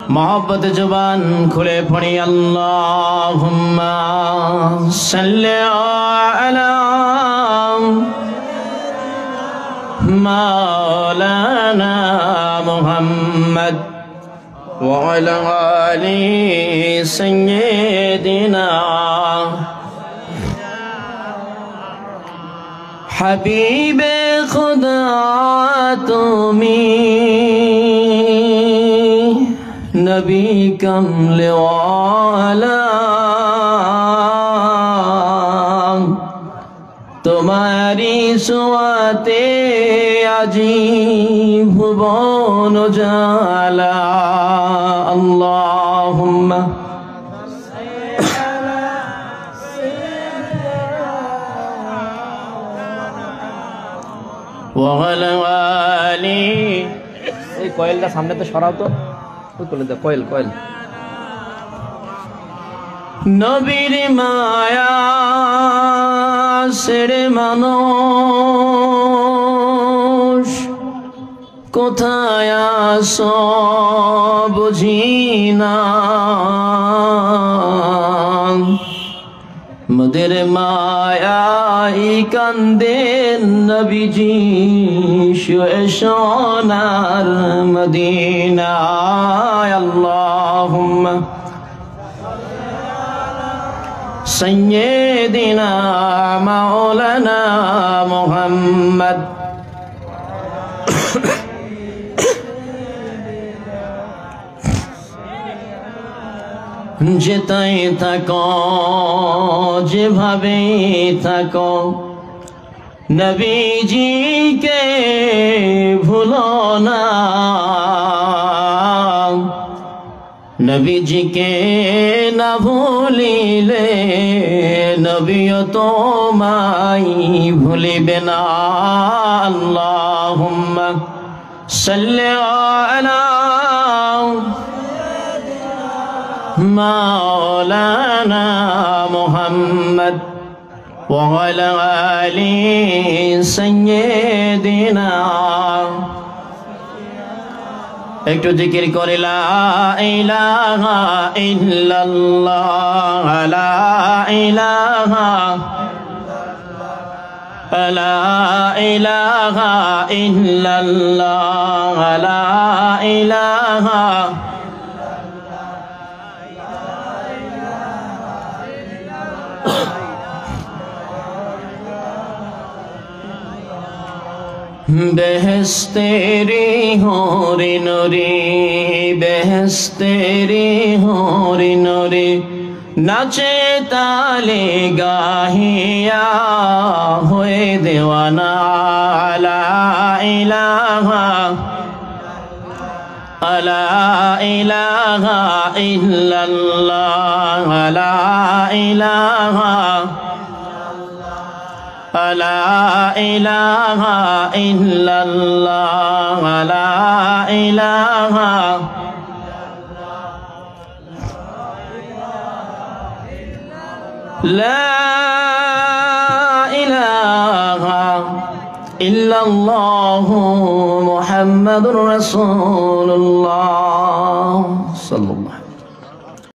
मोहब्बत जुबान खुले पड़ी अल्लाहुम्मा सल्ली अला मौलाना मुहम्मद व अला आलि सय्यिदिना हबीबे खुदा तुमी नबी कमले वाला तुम्हारी सुआते आजी भुवन जाला अल्लाहुम्मा वअला आली এই কয়েলটা সামনে তো সরাও তো কয়েল কয়েল নবীর মায়া সেরে মানুষ কোথায় আসো বুঝি না মদের মায়াই কান্দেন নবীজি সোনার মদিনায় আল্লাহুম্মা সাইয়্যিদিনা মাওলানা মুহাম্মদ যেতাই থাকো যেভাবে থাকো নবীজিকে ভুলো না নবীজিকে না ভুলিলে নবীও তোমায় ভুলিবে না আল্লাহুম্মা সাল্লি আলা मौलाना मुहम्मद व अला आलि सय्यिदिना একটু জিকির করে লা ইলাহা ইল্লাল্লাহ লা ইলাহা লা ইলাহা ইল্লাল্লাহ লা ইলাহা बेहस्तेरी होरी नूरी बेहस्तेरी होरी नूरी नाचे ताले गाहिया होए दीवाना ला इलाहा इल्लल्लाह ला इलाहा لا إله إلا الله لا إله لا إله إلا الله محمد رسول الله